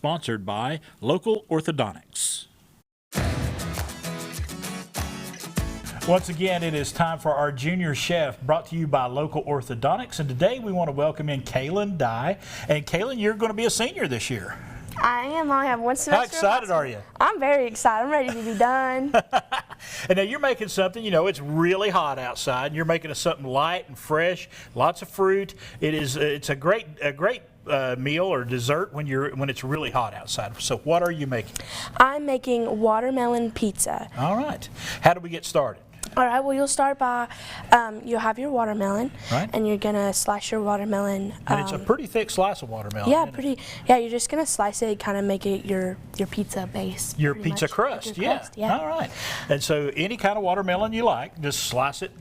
sponsored by Local Orthodontics. Once again, it is time for our Junior Chef, brought to you by Local Orthodontics. And today we want to welcome in Kaylyn Dye. And Kaylyn, you're going to be a senior this year. I am. I have one semester. How excited are you? I'm very excited. I'm ready to be done. And now you're making something, you know, it's really hot outside. And you're making it something light and fresh, lots of fruit. It's a great meal or dessert when it's really hot outside. So what are you making? I'm making watermelon pizza. All right. How do we get started? All right, well, you'll start by, you'll have your watermelon, right, and you're going to slice your watermelon. And it's a pretty thick slice of watermelon. Yeah, yeah, you're just going to slice it, kind of make it your pizza base. Your pizza crust, yeah. All right. And so any kind of watermelon you like, just slice it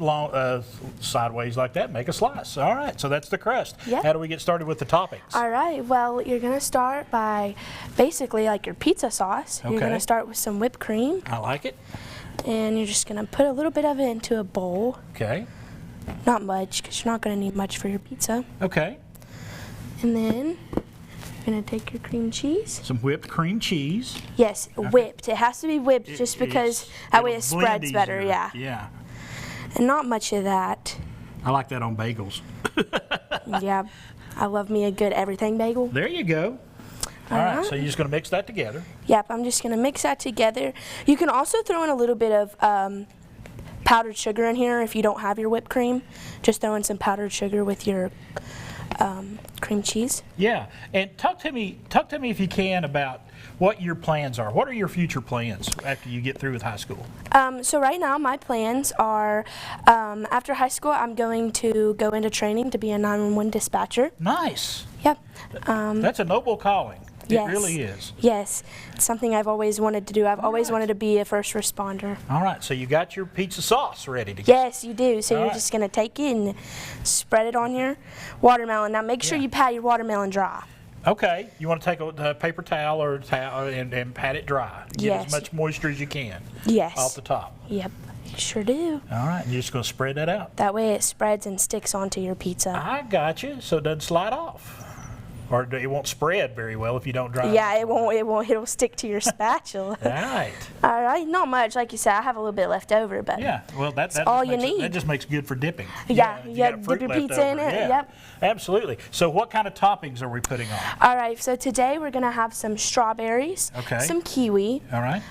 sideways like that, make a slice. All right, so that's the crust. Yep. How do we get started with the toppings? All right, well, you're going to start by basically like your pizza sauce. Okay. You're going to start with some whipped cream. I like it. And you're just going to put a little bit of it into a bowl. Okay. Not much, because you're not going to need much for your pizza. Okay. And then you're going to take your cream cheese. Some whipped cream cheese. Yes, okay, whipped. It has to be whipped just because that way it spreads better. Yeah. Yeah. And not much of that. I like that on bagels. Yeah. I love me a good everything bagel. There you go. All right, so you're just going to mix that together. Yep, I'm just going to mix that together. You can also throw in a little bit of powdered sugar in here if you don't have your whipped cream. Just throw in some powdered sugar with your cream cheese. Yeah, and talk to me if you can about what your plans are. What are your future plans after you get through with high school? So right now my plans are, after high school I'm going to go into training to be a 911 dispatcher. Nice. Yep. That's a noble calling. Yes. It really is. Yes. It's something I've always wanted to do. I've always wanted to be a first responder. All right, so you got your pizza sauce ready to go. Yes, you do. So you're just going to take it and spread it on your watermelon. Now make sure you pat your watermelon dry. Okay, you want to take a paper towel or and pat it dry. Get as much moisture as you can. Yes. Off the top. Yep, you sure do. All right, you're just going to spread that out. That way it spreads and sticks onto your pizza. I got you, so it doesn't slide off. Or it won't spread very well if you don't dry it. Yeah, it won't. It'll stick to your spatula. All right. All right, not much. Like you said, I have a little bit left over, but yeah, well, that's all you need. That just makes it good for dipping. Yeah, you got dip your pizza in it. Yeah. Yep. Absolutely. So what kind of toppings are we putting on? All right, so today we're going to have some strawberries, some kiwi, all right,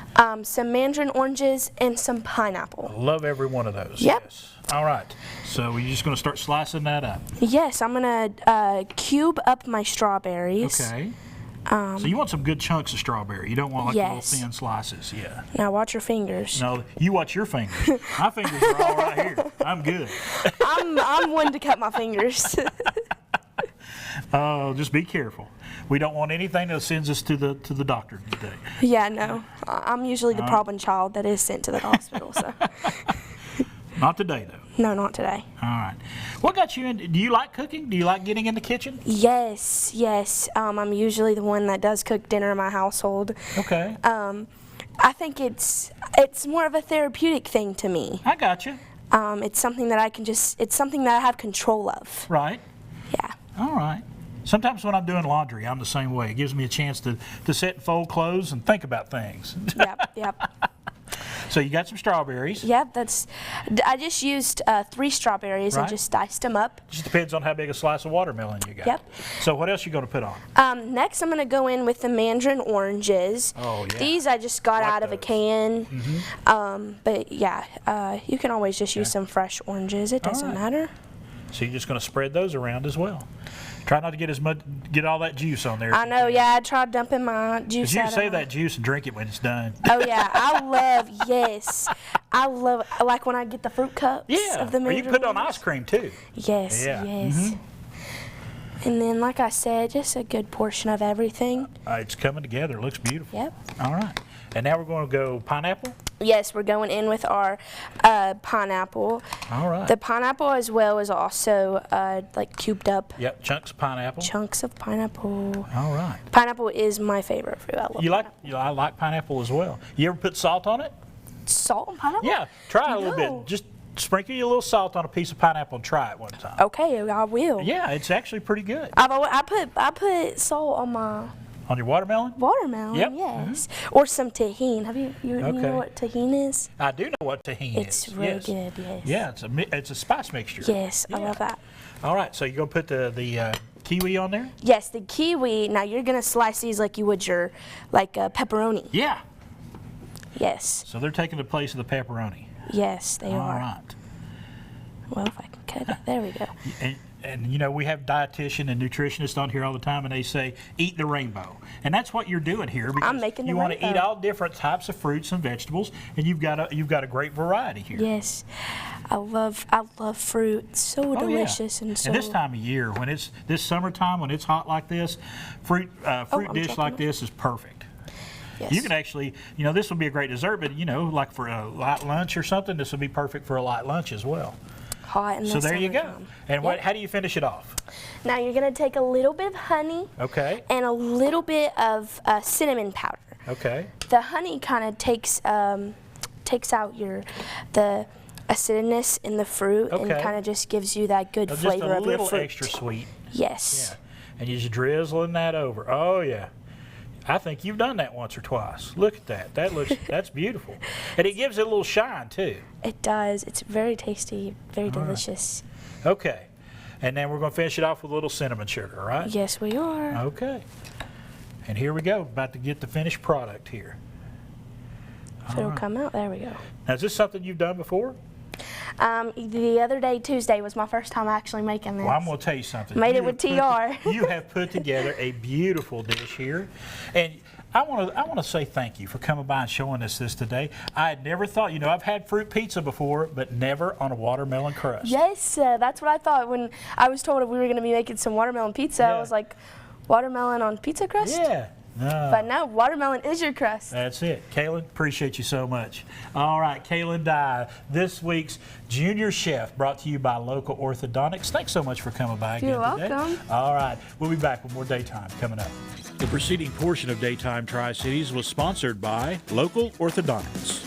some mandarin oranges, and some pineapple. I love every one of those. Yep. Yes. All right. So we're just going to start slicing that up. Yes, I'm going to cube up my strawberries. Okay. So you want some good chunks of strawberry. You don't want like little thin slices. Yeah. Now watch your fingers. No, you watch your fingers. My fingers are all right here. I'm good. I'm one to cut my fingers. Oh, just be careful. We don't want anything that sends us to the doctor today. Yeah, no. I'm usually the problem child that is sent to the hospital. So. Not today, though. No, not today. All right. What got you into? Do you like cooking? Do you like getting in the kitchen? Yes, yes. I'm usually the one that does cook dinner in my household. Okay. I think it's more of a therapeutic thing to me. I got you. It's something that it's something that I have control of. Right. Yeah. All right. Sometimes when I'm doing laundry, I'm the same way. It gives me a chance to sit and fold clothes and think about things. Yep, yep. So you got some strawberries. Yep, I just used 3 strawberries and just diced them up. Just depends on how big a slice of watermelon you got. Yep. So what else you going to put on? Next I'm going to go in with the mandarin oranges. Oh, yeah. These I just got out of a can. Mm-hmm. But yeah, you can always just use some fresh oranges. It doesn't matter. So you're just going to spread those around as well. Try not to get all that juice on there. I know, yeah. I tried dumping my juice out. You save that juice and drink it when it's done. Oh yeah, I love like when I get the fruit cups of the mandarin. Or you can put it on ice cream too. Yes, yeah. yes. Mm-hmm. And then, like I said, just a good portion of everything. It's coming together. It looks beautiful. Yep. All right. And now we're going to go pineapple? Yes, we're going in with our pineapple. All right. The pineapple as well is also like cubed up. Yep, chunks of pineapple. Chunks of pineapple. All right. Pineapple is my favorite fruit. I love pineapple. I like pineapple as well. You ever put salt on it? Salt on pineapple? Yeah, try it a little bit. Just sprinkle you a little salt on a piece of pineapple and try it one time. Okay, I will. Yeah, it's actually pretty good. I put salt on On your watermelon? Watermelon, Yep. yes. Or some tahini. You Okay. know what tahini is? I do know what tahini is. It's really yes. good, yes. Yeah, it's a spice mixture. Yes, I Yeah. love that. All right, so you're going to put the kiwi on there? Yes, the kiwi. Now you're gonna slice these like you would your pepperoni. Yeah. Yes, So they're taking the place of the pepperoni. yes, they All are. right. Well, if I can cut it, there we go. And you know, we have dietitian and nutritionists on here all the time, and they say, eat the rainbow. And that's what you're doing here, because making the you want to eat rainbow. all different types of fruits and vegetables, and you've got a great variety here. Yes, I love fruit. It's so Oh, yeah. delicious and so. And this time of year, when it's this summertime, when it's hot like this, fruit I'm dish checking like it. this is perfect. Yes. You can actually, you know, this would be a great dessert, but you know, like for a light lunch or something, this would be perfect for a light lunch as well. Hot in the So there you go. summertime. And Yep. how do you finish it off? Now you're gonna take a little bit of honey Okay. and a little bit of cinnamon powder. Okay. The honey kind of takes out the acidness in the fruit and Okay. kind of just gives you that good So just flavor a of your little fruit. extra sweet. Yes. Yeah. And you're just drizzling that over. Oh yeah. I think you've done that once or twice. Look at that. That's beautiful. And it gives it a little shine too. It does. It's very tasty, very delicious. Okay. And then we're going to finish it off with a little cinnamon sugar, all right? Yes, we are. Okay. And here we go. About to get the finished product here. If it'll come out, there we go. Now, is this something you've done before? The other day, Tuesday, was my first time actually making this. Well, I'm going to tell you something. Made it You with have TR. You have put together a beautiful dish here. And I want to say thank you for coming by and showing us this today. I had never thought, you know, I've had fruit pizza before, but never on a watermelon crust. Yes, that's what I thought when I was told we were going to be making some watermelon pizza. Yeah. I was like, watermelon on pizza crust? Yeah. No. But no, watermelon is your crust. That's it. Kaylyn, appreciate you so much. All right, Kaylyn Dye, this week's Junior Chef, brought to you by Local Orthodontics. Thanks so much for coming by again You're today. welcome. All right, we'll be back with more Daytime coming up. The preceding portion of Daytime Tri-Cities was sponsored by Local Orthodontics.